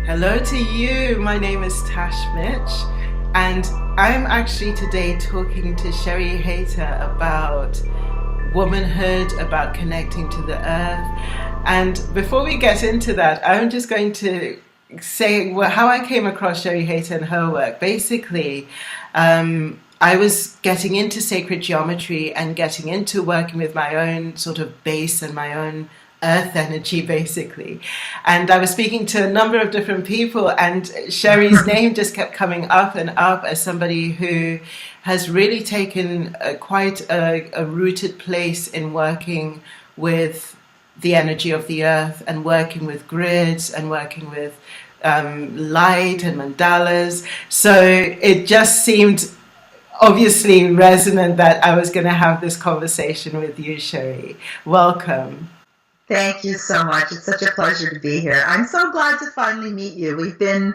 Hello to you. My name is Tash Mitch, and I'm actually today talking to Sherri Hayter about womanhood, about connecting to the earth. And before we get into that, I'm just going to say how I came across Sherri Hayter and her work. Basically, I was getting into sacred geometry and getting into working with my own sort of base and my own earth energy, basically. And I was speaking to a number of different people, and Sherri's name just kept coming up and up as somebody who has really taken quite a rooted place in working with the energy of the earth and working with grids and working with light and mandalas. So it just seemed obviously resonant that I was going to have this conversation with you, Sherri. Welcome. Thank you so much. It's such a pleasure to be here. I'm so glad to finally meet you. We've been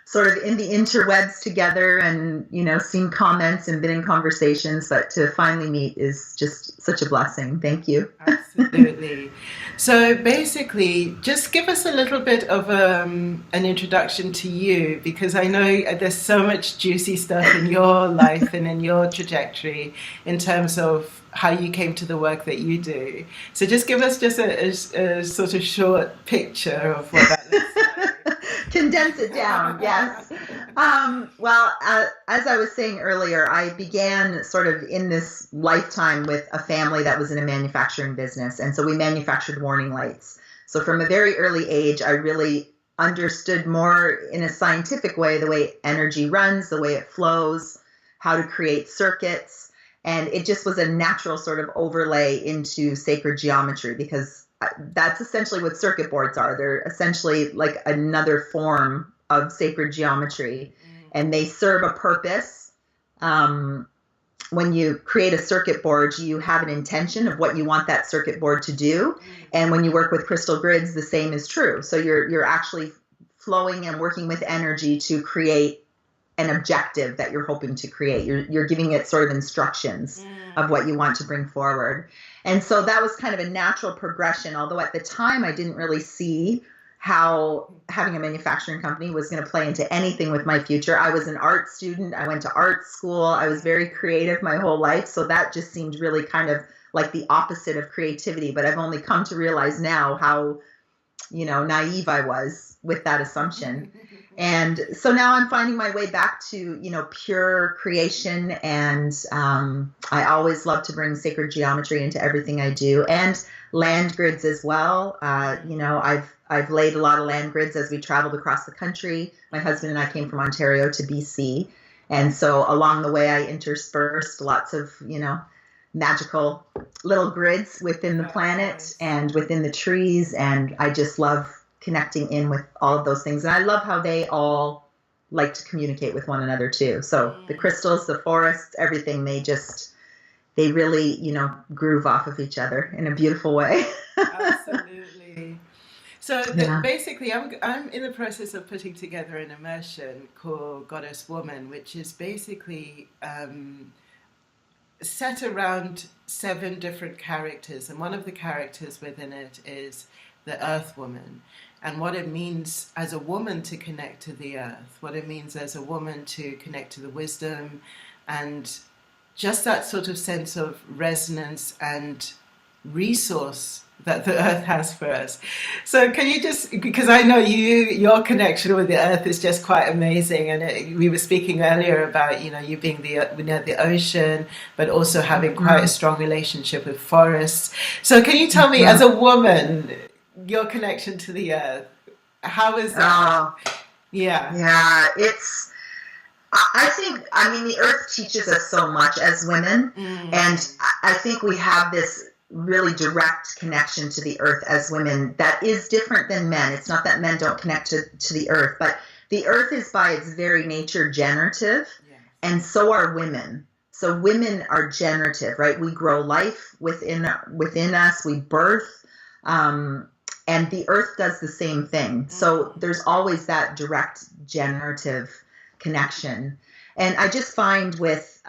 sort of in the interwebs together and, seen comments and been in conversations, but to finally meet is just such a blessing. Thank you. Absolutely. So basically, just give us a little bit of an introduction to you, because I know there's so much juicy stuff in your life and in your trajectory in terms of how you came to the work that you do. So just give us just a sort of short picture of what that looks like. Condense it down, yes. As I was saying earlier, I began sort of in this lifetime with a family that was in a manufacturing business. And so we manufactured warning lights. So from a very early age, I really understood more in a scientific way the way energy runs, the way it flows, how to create circuits. And it just was a natural sort of overlay into sacred geometry, because that's essentially what circuit boards are. They're essentially like another form of sacred geometry, and they serve a purpose. When you create a circuit board, you have an intention of what you want that circuit board to do. And when you work with crystal grids, the same is true. So you're actually flowing and working with energy to create an objective that you're hoping to create. You're giving it sort of instructions of what you want to bring forward. And so that was kind of a natural progression, although at the time I didn't really see how having a manufacturing company was going to play into anything with my future. I was an art student. I went to art school. I was very creative my whole life. So that just seemed really kind of like the opposite of creativity. But I've only come to realize now how, naive I was with that assumption. And so now I'm finding my way back to, pure creation. And I always love to bring sacred geometry into everything I do, and land grids as well. I've laid a lot of land grids as we traveled across the country. My husband and I came from Ontario to BC. And so along the way, I interspersed lots of, magical little grids within the planet and within the trees. And I just love connecting in with all of those things. And I love how they all like to communicate with one another too. So the crystals, the forests, everything, they really, groove off of each other in a beautiful way. Absolutely. So basically, I'm in the process of putting together an immersion called Goddess Woman, which is basically set around 7 different characters. And one of the characters within it is the Earth Woman, and what it means as a woman to connect to the earth, what it means as a woman to connect to the wisdom, and just that sort of sense of resonance and resource that the earth has for us. So can you just, because I know your connection with the earth is just quite amazing, and we were speaking earlier about, you being near the ocean, but also having quite a strong relationship with forests. So can you tell me, as a woman, your connection to the earth, how is that? Yeah, the earth teaches us so much as women, and I think we have this really direct connection to the earth as women that is different than men. It's not that men don't connect to the earth, but the earth is by its very nature generative, and so are women. So women are generative, right? We grow life within us, we birth, and the earth does the same thing. So there's always that direct generative connection. And I just find with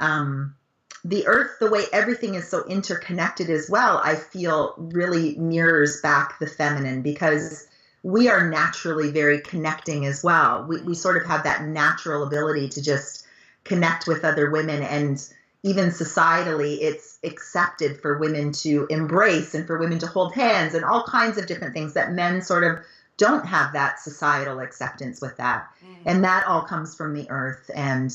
the earth, the way everything is so interconnected as well, I feel really mirrors back the feminine, because we are naturally very connecting as well. We sort of have that natural ability to just connect with other women, and even societally, it's accepted for women to embrace and for women to hold hands and all kinds of different things that men sort of don't have that societal acceptance with that. And that all comes from the earth and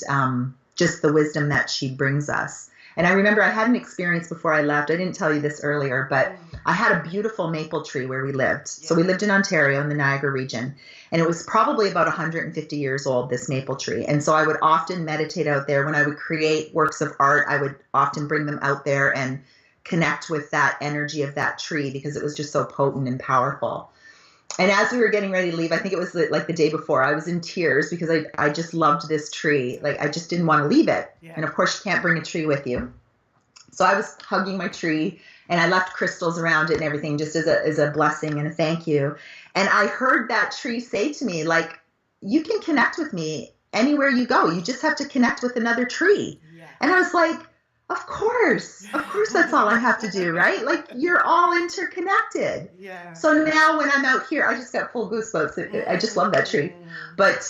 just the wisdom that she brings us. And I remember I had an experience before I left. I didn't tell you this earlier, but I had a beautiful maple tree where we lived. So we lived in Ontario in the Niagara region. And it was probably about 150 years old, this maple tree. And so I would often meditate out there. When I would create works of art, I would often bring them out there and connect with that energy of that tree because it was just so potent and powerful. And as we were getting ready to leave, I think it was like the day before, I was in tears because I just loved this tree. Like, I just didn't want to leave it. Yeah. And of course, you can't bring a tree with you. So I was hugging my tree, and I left crystals around it and everything just as a blessing and a thank you. And I heard that tree say to me, like, you can connect with me anywhere you go. You just have to connect with another tree. Yeah. And I was like, of course that's all I have to do, right? Like, you're all interconnected. Yeah. So now when I'm out here, I just got full goosebumps. I just love that tree. But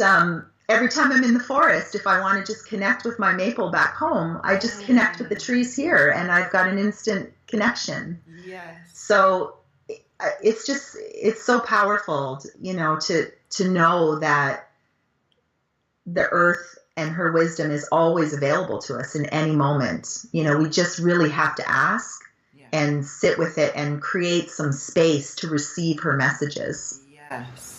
every time I'm in the forest, if I want to just connect with my maple back home, I just connect with the trees here, and I've got an instant connection. Yes. So it's so powerful, you know, to know that the earth and her wisdom is always available to us in any moment. You know, we just really have to ask and sit with it and create some space to receive her messages.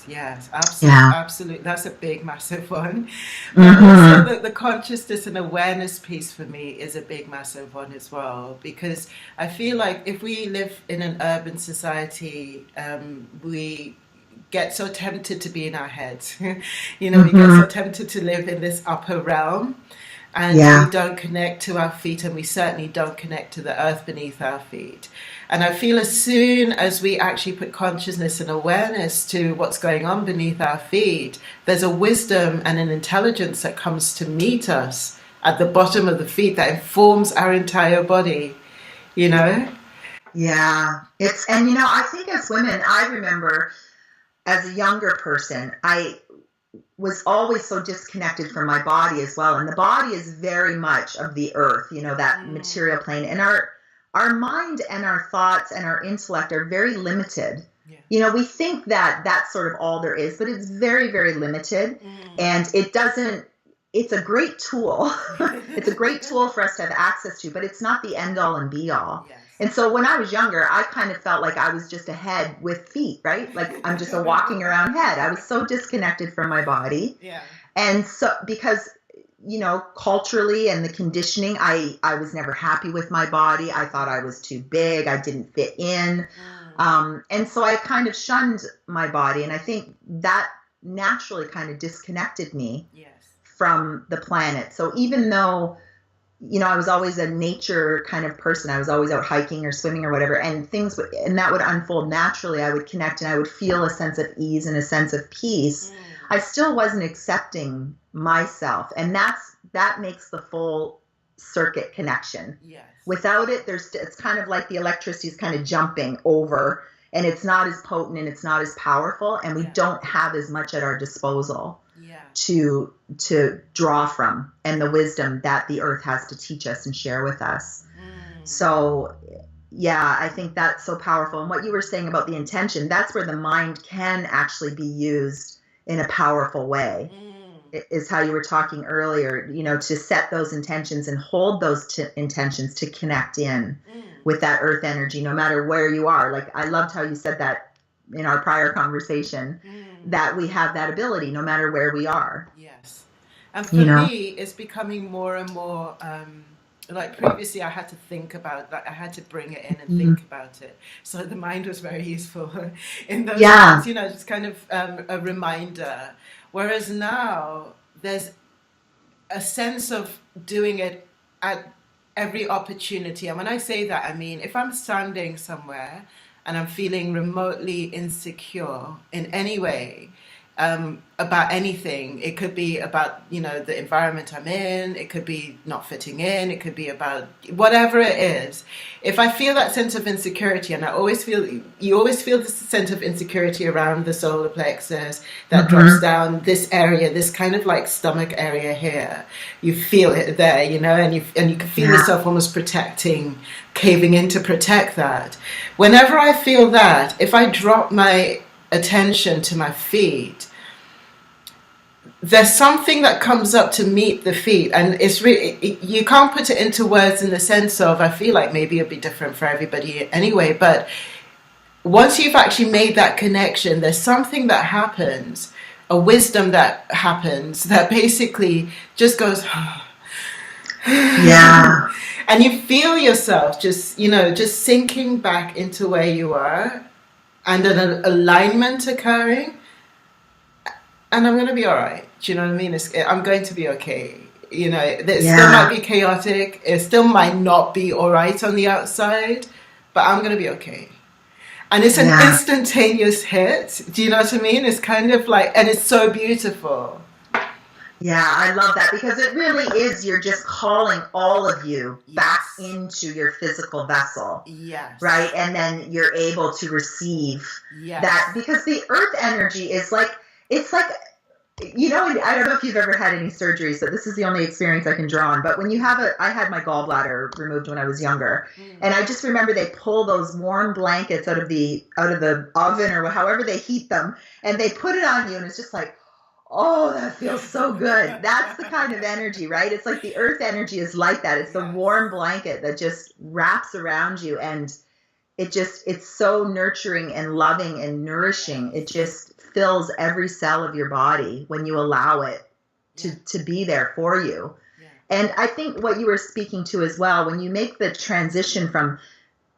Yes, absolutely. That's a big, massive one. But also the consciousness and awareness piece for me is a big, massive one as well, because I feel like if we live in an urban society, we get so tempted to be in our heads. You know, we get so tempted to live in this upper realm, and we don't connect to our feet, and we certainly don't connect to the earth beneath our feet. And I feel as soon as we actually put consciousness and awareness to what's going on beneath our feet, there's a wisdom and an intelligence that comes to meet us at the bottom of the feet that informs our entire body, you know? Yeah. And you know, I think as women, I remember as a younger person, I was always so disconnected from my body as well. And the body is very much of the earth, you know, that material plane. And our mind and our thoughts and our intellect are very limited. Yeah. You know, we think that that's sort of all there is, but it's very, very limited. And it's a great tool. It's a great tool for us to have access to, but it's not the end all and be all. Yes. And so when I was younger, I kind of felt like I was just a head with feet, right? Like I'm just a walking around head. I was so disconnected from my body. Yeah. And so because, you know, culturally and the conditioning, I was never happy with my body. I thought I was too big. I didn't fit in. And so I kind of shunned my body. And I think that naturally kind of disconnected me from the planet. So even though, you know, I was always a nature kind of person, I was always out hiking or swimming or whatever, and that would unfold naturally. I would connect and I would feel a sense of ease and a sense of peace. I still wasn't accepting myself, and that makes the full circuit connection. Yes. Without it, it's kind of like the electricity is kind of jumping over, and it's not as potent and it's not as powerful, and we don't have as much at our disposal to draw from, and the wisdom that the earth has to teach us and share with us. So yeah, I think that's so powerful. And what you were saying about the intention, that's where the mind can actually be used in a powerful way. Is how you were talking earlier, you know, to set those intentions and hold those intentions to connect in with that earth energy, no matter where you are. Like, I loved how you said that in our prior conversation, that we have that ability no matter where we are. Yes. And for me, it's becoming more and more, like previously I had to think about, like I had to bring it in and think about it. So the mind was very useful in those times, you know, just kind of a reminder. Whereas now there's a sense of doing it at every opportunity. And when I say that, I mean, if I'm standing somewhere and I'm feeling remotely insecure in any way, about anything. It could be about, the environment I'm in. It could be not fitting in. It could be about whatever it is. If I feel that sense of insecurity, and you always feel this sense of insecurity around the solar plexus that drops down this area, this kind of like stomach area here. You feel it there, and you can feel yourself almost caving in to protect that. Whenever I feel that, if I drop my attention to my feet, there's something that comes up to meet the feet, and it's really, you can't put it into words in the sense of, I feel like maybe it'll be different for everybody anyway, but once you've actually made that connection, there's something that happens, a wisdom that happens that basically just goes yeah, and you feel yourself just sinking back into where you are, and an alignment occurring, and I'm going to be all right. Do you know what I mean? I'm going to be okay. It still might be chaotic. It still might not be all right on the outside, but I'm going to be okay. And it's an instantaneous hit. Do you know what I mean? It's kind of like, and it's so beautiful. Yeah, I love that, because it really is, you're just calling all of you back into your physical vessel. Yes. Right? And then you're able to receive that, because the earth energy is like, it's like, I don't know if you've ever had any surgeries, but this is the only experience I can draw on. But when I had my gallbladder removed when I was younger, and I just remember they pull those warm blankets out of the oven or however they heat them, and they put it on you, and it's just like, oh, that feels so good. That's the kind of energy, right? It's like the earth energy is like that. It's the warm blanket that just wraps around you, and it's so nurturing and loving and nourishing. It just fills every cell of your body when you allow it to be there for you. Yeah. And I think what you were speaking to as well, when you make the transition from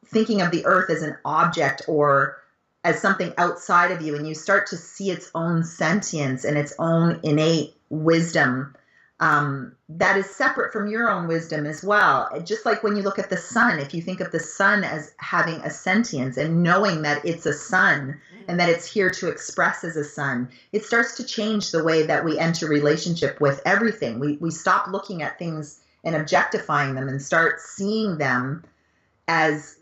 thinking of the earth as an object or as something outside of you, and you start to see its own sentience and its own innate wisdom, that is separate from your own wisdom as well. Just like when you look at the sun, if you think of the sun as having a sentience and knowing that it's a sun and that it's here to express as a sun, it starts to change the way that we enter relationship with everything. We stop looking at things and objectifying them and start seeing them as,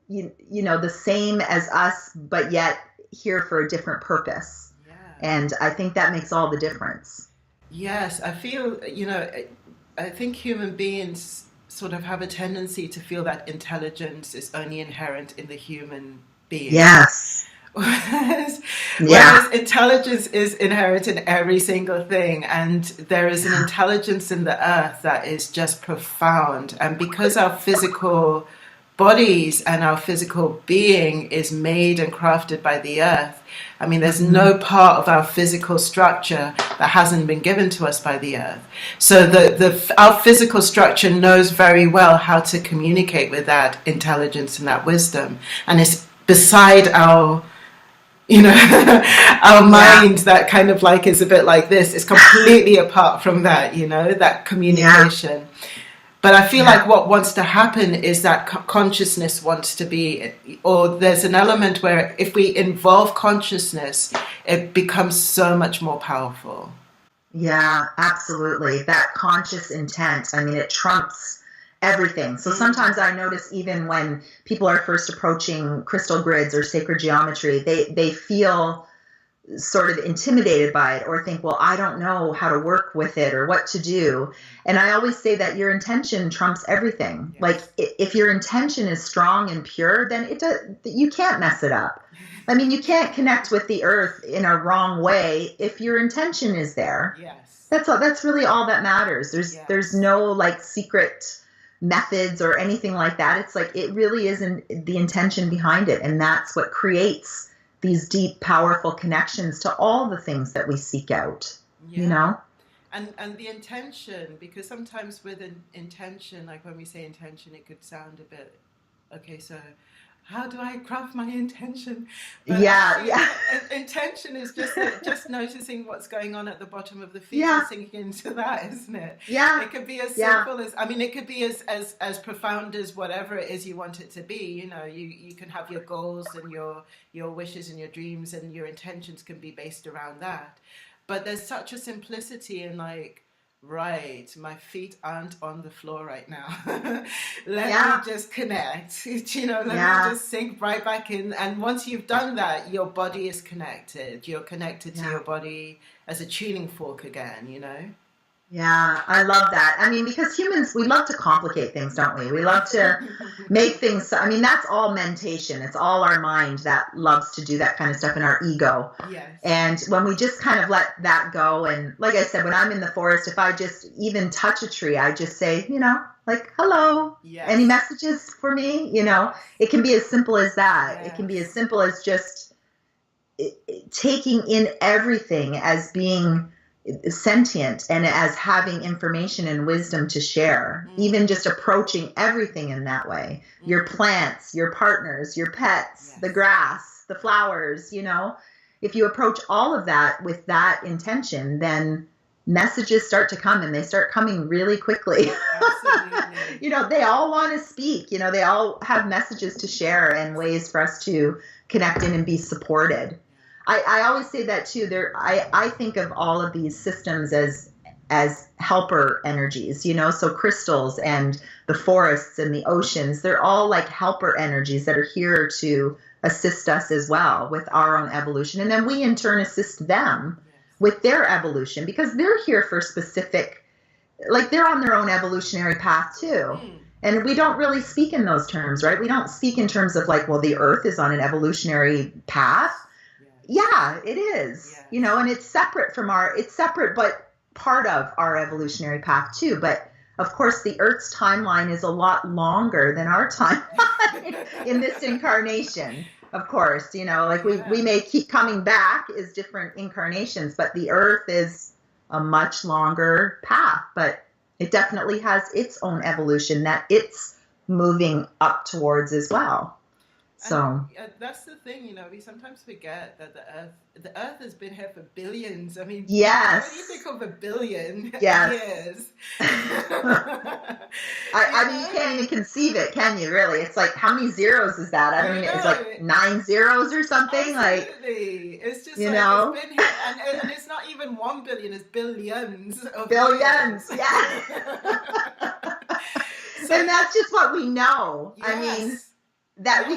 the same as us, but yet here for a different purpose. Yeah. And I think that makes all the difference. Yes, I feel, I think human beings sort of have a tendency to feel that intelligence is only inherent in the human being. Yes. Whereas intelligence is inherent in every single thing, and there is an intelligence in the earth that is just profound. And because our physical bodies and our physical being is made and crafted by the earth, I mean, there's no part of our physical structure that hasn't been given to us by the earth. So our physical structure knows very well how to communicate with that intelligence and that wisdom, and it's beside our our mind that kind of like is a bit like this. It's completely apart from that, that communication. But I feel like what wants to happen is that consciousness wants to be, or there's an element where if we involve consciousness, it becomes so much more powerful. Yeah, absolutely. That conscious intent, I mean, it trumps everything. So sometimes I notice even when people are first approaching crystal grids or sacred geometry, they feel sort of intimidated by it or think, well, I don't know how to work with it or what to do. And I always say that your intention trumps everything. Yes. Like if your intention is strong and pure, then you can't mess it up. I mean, you can't connect with the earth in a wrong way if your intention is there. Yes. That's really all that matters. There's no like secret methods or anything like that. It's like it really isn't the intention behind it, and that's what creates these deep, powerful connections to all the things that we seek out, And the intention, because sometimes with an intention, like when we say intention, it could sound a bit, okay, so how do I craft my intention? But Yeah, actually, yeah, intention is just noticing what's going on at the bottom of the feet and yeah, sinking into that, isn't it? yeah, It could be as yeah, simple as, I mean, it could be as profound as whatever it is you want it to be. You know, you can have your goals and your wishes and your dreams, and your intentions can be based around that. But there's such a simplicity in like, right, my feet aren't on the floor right now. Let me yeah, just connect. You know, let me yeah, just sink right back in. And once you've done that, your body is connected. You're connected to yeah. your body as a tuning fork again, you know? Yeah, I love that. I mean, because humans, we love to complicate things, don't we? We love to make things. I mean, that's all mentation. It's all our mind that loves to do that kind of stuff in our ego. Yes. And when we just kind of let that go, and like I said, when I'm in the forest, if I just even touch a tree, I just say, like, hello, any Yes. messages for me? Yes. It can be as simple as that. It can be as Yes. simple as just taking in everything as being sentient and as having information and wisdom to share, even Mm, just approaching everything in that way. Your mm, plants, your partners, your pets, the yes. grass, the flowers, if you approach all of that with that intention, then messages start to come, and they start coming really quickly. Absolutely. They all want to speak, they all have messages to share and ways for us to connect in and be supported. I always say that too. I think of all of these systems as helper energies, so crystals and the forests and the oceans, they're all like helper energies that are here to assist us as well with our own evolution. And then we in turn assist them Yes. with their evolution, because they're here for specific, like they're on their own evolutionary path too. Mm, And we don't really speak in those terms, right? We don't speak in terms of like, well, the earth is on an evolutionary path. yes. Yes. Yeah, it is, Yes. and it's separate, but part of our evolutionary path too. But of course, the Earth's timeline is a lot longer than our timeline in this incarnation. Of course, like we Yeah. may keep coming back as different incarnations, but the Earth is a much longer path. But it definitely has its own evolution that it's moving up towards as well. And So, that's the thing, we sometimes forget that the Earth has been here for billions. I mean, when you yes, think of a billion yes. years, I mean, you can't even conceive it, can you? Really? It's like, how many zeros is that? I don't I even. It's know, like 9 zeros or something. Like, absolutely. It's just you like it's know, been here, and it's not even 1 billion; it's billions of billions. years. Yeah. So And that's just what we know. I mean, yes, that yeah,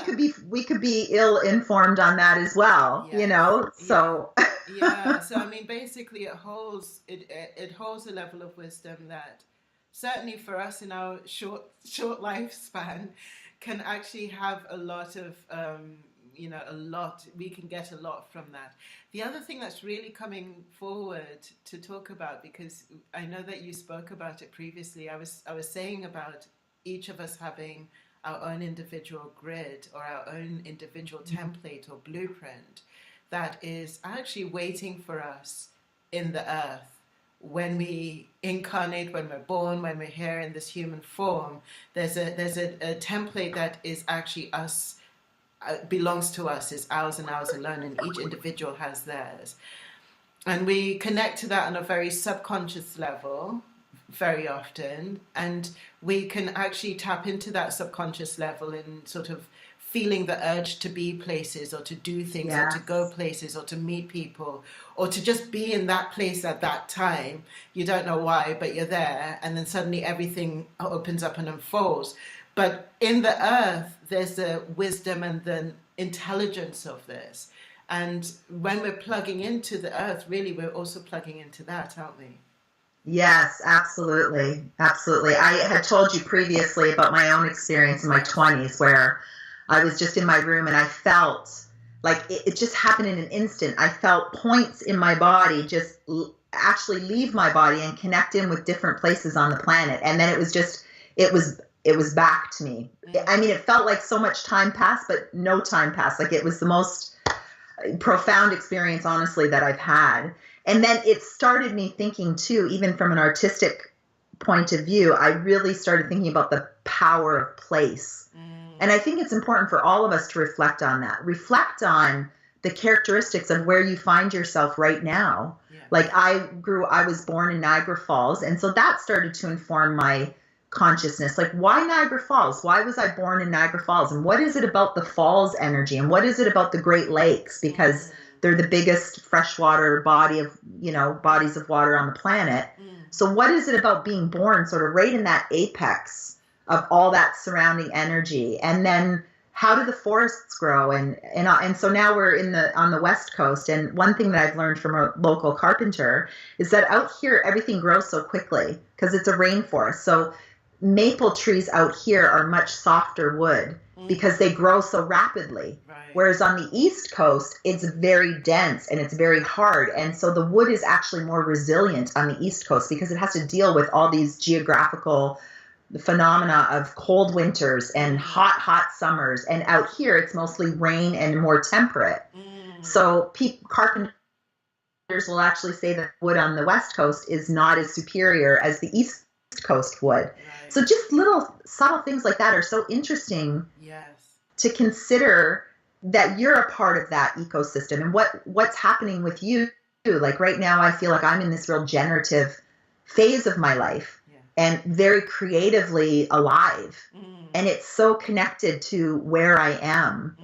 we could be ill informed on that as well. yes, yeah. So Yeah, so I mean, basically, it holds a level of wisdom that certainly for us in our short lifespan can actually have a lot of a lot. We can get a lot from that. The other thing that's really coming forward to talk about, because I know that you spoke about it previously. I was saying about each of us having our own individual grid or our own individual template or blueprint that is actually waiting for us in the earth when we incarnate, when we're born, when we're here in this human form. There's a template that is actually us, belongs to us, is ours and ours alone, and each individual has theirs. And we connect to that on a very subconscious level very often, and we can actually tap into that subconscious level in sort of feeling the urge to be places or to do things or to yes, go places or to meet people or to just be in that place at that time. You don't know why, but you're there, and then suddenly everything opens up and unfolds. But in the earth, there's the wisdom and the intelligence of this. And when we're plugging into the earth, really, we're also plugging into that, aren't we? yes, absolutely, absolutely. I had told you previously about my own experience in my 20s where I was just in my room and I felt like it just happened in an instant. I felt points in my body just actually leave my body and connect in with different places on the planet. And then it was back to me. I mean, it felt like so much time passed, but no time passed. Like it was the most profound experience, honestly, that I've had. And then it started me thinking too, even from an artistic point of view, I really started thinking about the power of place And I think it's important for all of us to reflect on that. Reflect on the characteristics of where you find yourself right now. Yeah. Like I was born in Niagara Falls, and so that started to inform my consciousness. Like, why Niagara Falls? Why was I born in Niagara Falls? And what is it about the falls energy? And what is it about the Great Lakes? Because they're the biggest freshwater bodies of water on the planet. So what is it about being born sort of right in that apex of all that surrounding energy? And then how do the forests grow? And so now we're on the West Coast. And one thing that I've learned from a local carpenter is that out here, everything grows so quickly because it's a rainforest. So maple trees out here are much softer wood because they grow so rapidly. Right. Whereas on the East Coast, it's very dense and it's very hard. And so the wood is actually more resilient on the East Coast because it has to deal with all these geographical phenomena of cold winters and hot summers. And out here, it's mostly rain and more temperate. So carpenters will actually say that wood on the West Coast is not as superior as the East Coast wood. Right. So just little subtle things like that are so interesting to consider, that you're a part of that ecosystem and what's happening with you. Like right now, I feel like I'm in this real generative phase of my life and very creatively alive. And it's so connected to where I am,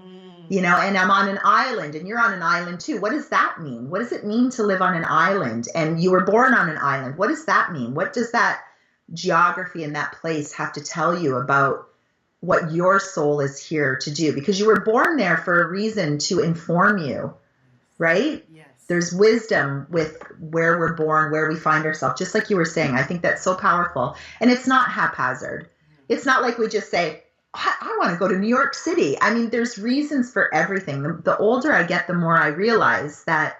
and I'm on an island and you're on an island too. What does that mean? What does it mean to live on an island? And you were born on an island. What does that mean? What does that geography in that place have to tell you about what your soul is here to do? Because you were born there for a reason, to inform you, right? Yes. There's wisdom with where we're born, where we find ourselves, just like you were saying. I think that's so powerful. And it's not haphazard. It's not like we just say, I want to go to New York City. I mean, there's reasons for everything. The older I get, the more I realize that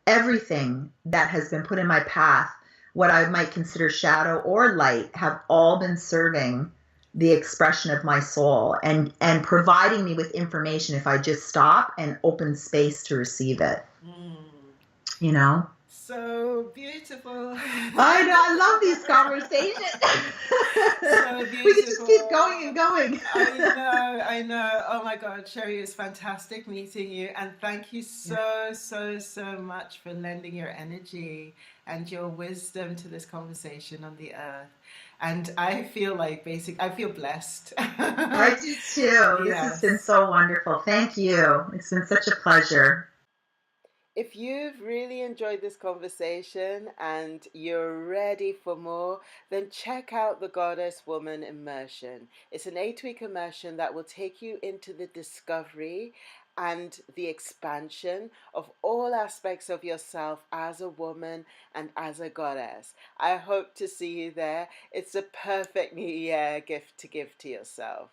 everything that has been put in my path, what I might consider shadow or light, have all been serving the expression of my soul and providing me with information if I just stop and open space to receive it. So beautiful. I know, I love these conversations. So beautiful. We could just keep going and going. I know. Oh my God, Sherri, it was fantastic meeting you. And thank you so much for lending your energy and your wisdom to this conversation on the earth. And I feel like I feel blessed. I do too. This has been so wonderful. Thank you. It's been such a pleasure. If you've really enjoyed this conversation and you're ready for more, then check out the Goddess Woman Immersion. It's an 8-week immersion that will take you into the discovery and the expansion of all aspects of yourself as a woman and as a goddess. I hope to see you there. It's a perfect New Year gift to give to yourself.